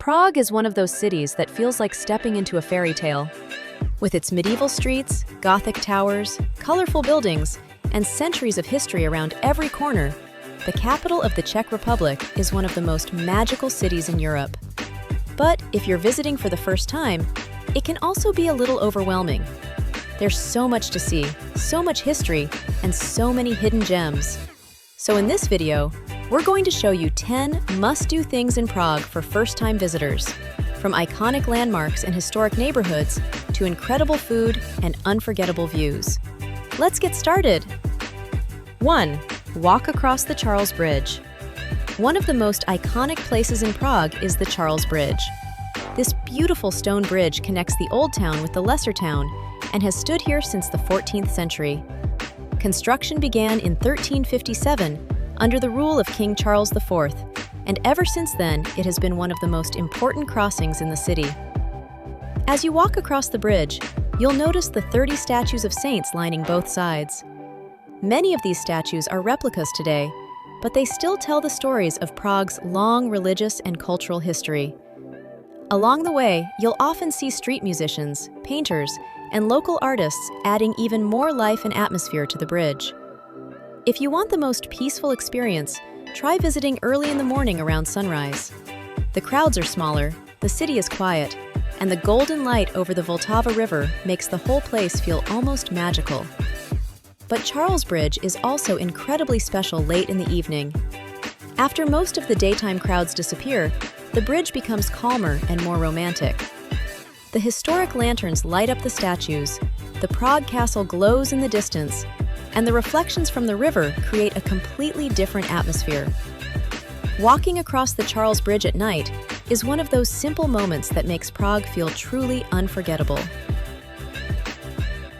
Prague is one of those cities that feels like stepping into a fairy tale. With its medieval streets, Gothic towers, colorful buildings, and centuries of history around every corner, the capital of the Czech Republic is one of the most magical cities in Europe. But if you're visiting for the first time, it can also be a little overwhelming. There's so much to see, so much history, and so many hidden gems. So in this video, we're going to show you 10 must-do things in Prague for first-time visitors, from iconic landmarks and historic neighborhoods to incredible food and unforgettable views. Let's get started! 1. Walk across the Charles Bridge. One of the most iconic places in Prague is the Charles Bridge. This beautiful stone bridge connects the Old Town with the Lesser Town and has stood here since the 14th century. Construction began in 1357 under the rule of King Charles IV, and ever since then it has been one of the most important crossings in the city. As you walk across the bridge, you'll notice the 30 statues of saints lining both sides. Many of these statues are replicas today, but they still tell the stories of Prague's long religious and cultural history. Along the way, you'll often see street musicians, painters, and local artists adding even more life and atmosphere to the bridge. If you want the most peaceful experience, try visiting early in the morning around sunrise. The crowds are smaller, the city is quiet, and the golden light over the Vltava River makes the whole place feel almost magical. But Charles Bridge is also incredibly special late in the evening. After most of the daytime crowds disappear, the bridge becomes calmer and more romantic. The historic lanterns light up the statues, the Prague Castle glows in the distance, and the reflections from the river create a completely different atmosphere. Walking across the Charles Bridge at night is one of those simple moments that makes Prague feel truly unforgettable.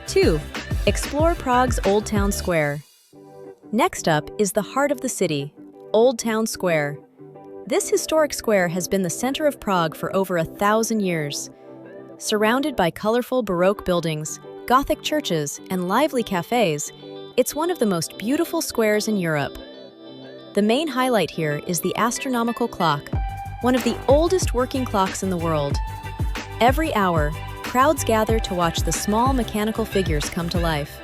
2. Explore Prague's Old Town Square. Next up is the heart of the city, Old Town Square. This historic square has been the center of Prague for over 1,000 years. Surrounded by colorful Baroque buildings, Gothic churches, and lively cafes, it's one of the most beautiful squares in Europe. The main highlight here is the astronomical clock, one of the oldest working clocks in the world. Every hour, crowds gather to watch the small mechanical figures come to life.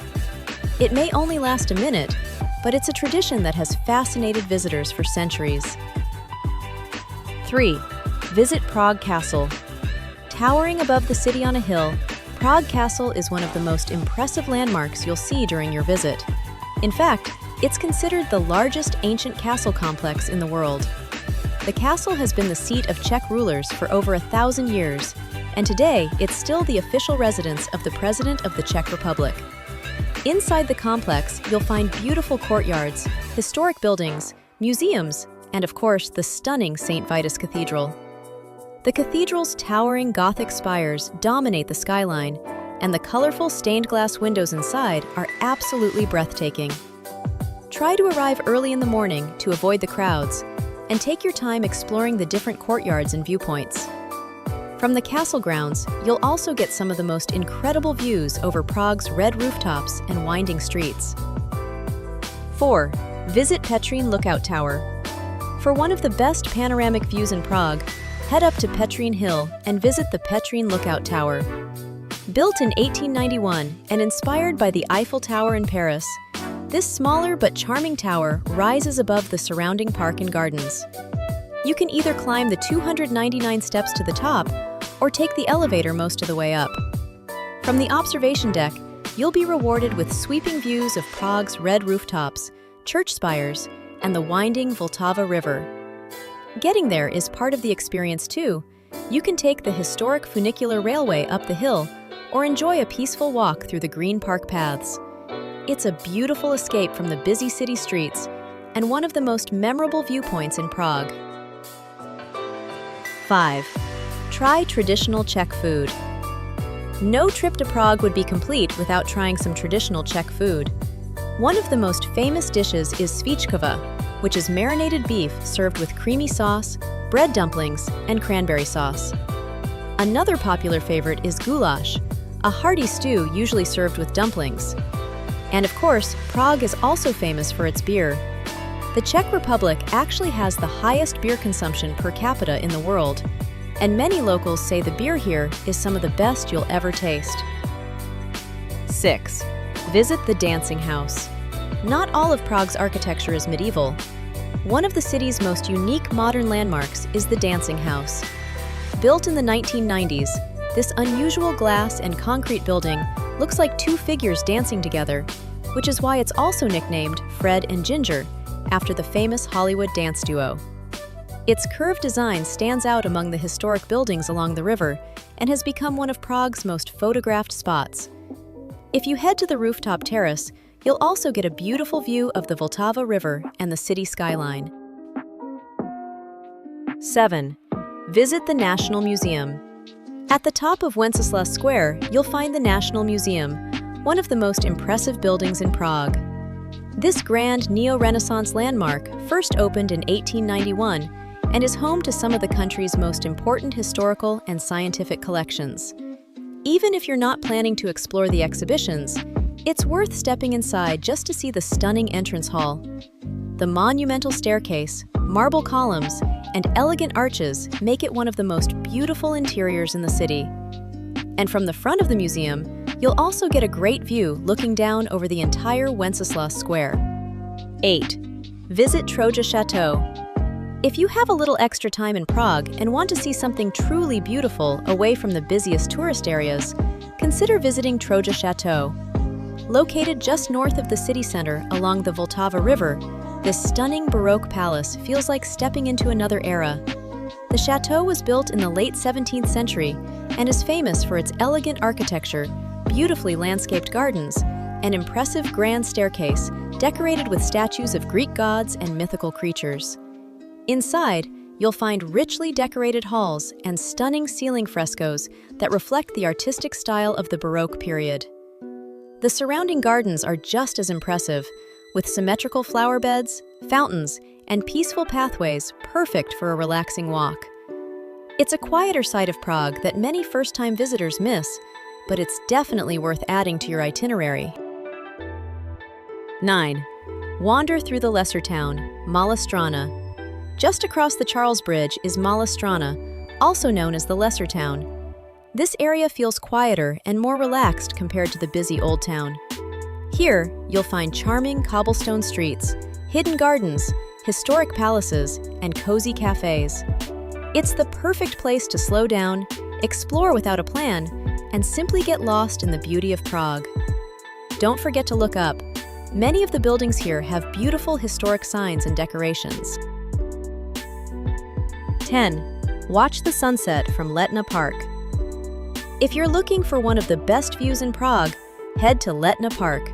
It may only last a minute, but it's a tradition that has fascinated visitors for centuries. 3. Visit Prague Castle. Towering above the city on a hill, Prague Castle is one of the most impressive landmarks you'll see during your visit. In fact, it's considered the largest ancient castle complex in the world. The castle has been the seat of Czech rulers for over 1,000 years, and today it's still the official residence of the President of the Czech Republic. Inside the complex, you'll find beautiful courtyards, historic buildings, museums, and of course, the stunning St. Vitus Cathedral. The cathedral's towering Gothic spires dominate the skyline, and the colorful stained glass windows inside are absolutely breathtaking. Try to arrive early in the morning to avoid the crowds, and take your time exploring the different courtyards and viewpoints. From the castle grounds, you'll also get some of the most incredible views over Prague's red rooftops and winding streets. 4. Visit Petrin Lookout Tower. For one of the best panoramic views in Prague, head up to Petrin Hill and visit the Petrin Lookout Tower. Built in 1891 and inspired by the Eiffel Tower in Paris, this smaller but charming tower rises above the surrounding park and gardens. You can either climb the 299 steps to the top or take the elevator most of the way up. From the observation deck, you'll be rewarded with sweeping views of Prague's red rooftops, church spires, and the winding Vltava River. Getting there is part of the experience too. You can take the historic funicular railway up the hill or enjoy a peaceful walk through the green park paths. It's a beautiful escape from the busy city streets and one of the most memorable viewpoints in Prague. 5. Try traditional Czech food. No trip to Prague would be complete without trying some traditional Czech food. One of the most famous dishes is svíčková, which is marinated beef served with creamy sauce, bread dumplings, and cranberry sauce. Another popular favorite is goulash, a hearty stew usually served with dumplings. And of course, Prague is also famous for its beer. The Czech Republic actually has the highest beer consumption per capita in the world, and many locals say the beer here is some of the best you'll ever taste. 6. Visit the Dancing House. Not all of Prague's architecture is medieval. One of the city's most unique modern landmarks is the Dancing House. Built in the 1990s, this unusual glass and concrete building looks like two figures dancing together, which is why it's also nicknamed Fred and Ginger, after the famous Hollywood dance duo. Its curved design stands out among the historic buildings along the river and has become one of Prague's most photographed spots. If you head to the rooftop terrace, you'll also get a beautiful view of the Vltava River and the city skyline. 7. Visit the National Museum. At the top of Wenceslas Square, you'll find the National Museum, one of the most impressive buildings in Prague. This grand neo-Renaissance landmark first opened in 1891 and is home to some of the country's most important historical and scientific collections. Even if you're not planning to explore the exhibitions, it's worth stepping inside just to see the stunning entrance hall. The monumental staircase, marble columns, and elegant arches make it one of the most beautiful interiors in the city. And from the front of the museum, you'll also get a great view looking down over the entire Wenceslas Square. 8. Visit Troja Château. If you have a little extra time in Prague and want to see something truly beautiful away from the busiest tourist areas, consider visiting Troja Château. Located just north of the city center along the Vltava River, this stunning Baroque palace feels like stepping into another era. The chateau was built in the late 17th century and is famous for its elegant architecture, beautifully landscaped gardens, and impressive grand staircase decorated with statues of Greek gods and mythical creatures. Inside, you'll find richly decorated halls and stunning ceiling frescoes that reflect the artistic style of the Baroque period. The surrounding gardens are just as impressive, with symmetrical flower beds, fountains, and peaceful pathways perfect for a relaxing walk. It's a quieter side of Prague that many first-time visitors miss, but it's definitely worth adding to your itinerary. 9. Wander through the lesser town, Malá Strana. Just across the Charles Bridge is Malá Strana, also known as the Lesser Town. This area feels quieter and more relaxed compared to the busy Old Town. Here, you'll find charming cobblestone streets, hidden gardens, historic palaces, and cozy cafes. It's the perfect place to slow down, explore without a plan, and simply get lost in the beauty of Prague. Don't forget to look up. Many of the buildings here have beautiful historic signs and decorations. 10. Watch the sunset from Letná Park. If you're looking for one of the best views in Prague, head to Letná Park.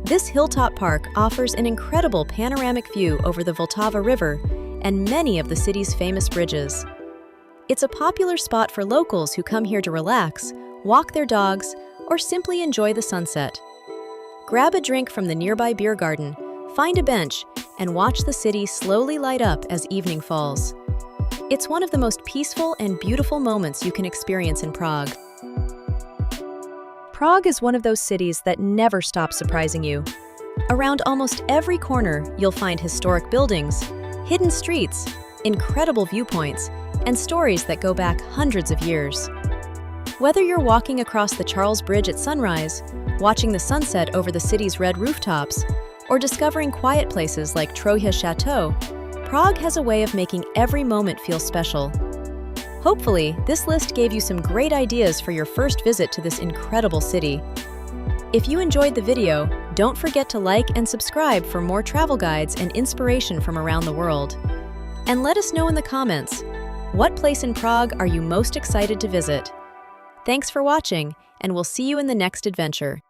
This hilltop park offers an incredible panoramic view over the Vltava River and many of the city's famous bridges. It's a popular spot for locals who come here to relax, walk their dogs, or simply enjoy the sunset. Grab a drink from the nearby beer garden, find a bench, and watch the city slowly light up as evening falls. It's one of the most peaceful and beautiful moments you can experience in Prague. Prague is one of those cities that never stops surprising you. Around almost every corner, you'll find historic buildings, hidden streets, incredible viewpoints, and stories that go back hundreds of years. Whether you're walking across the Charles Bridge at sunrise, watching the sunset over the city's red rooftops, or discovering quiet places like Troja Château, Prague has a way of making every moment feel special. Hopefully, this list gave you some great ideas for your first visit to this incredible city. If you enjoyed the video, don't forget to like and subscribe for more travel guides and inspiration from around the world. And let us know in the comments, what place in Prague are you most excited to visit? Thanks for watching, and we'll see you in the next adventure.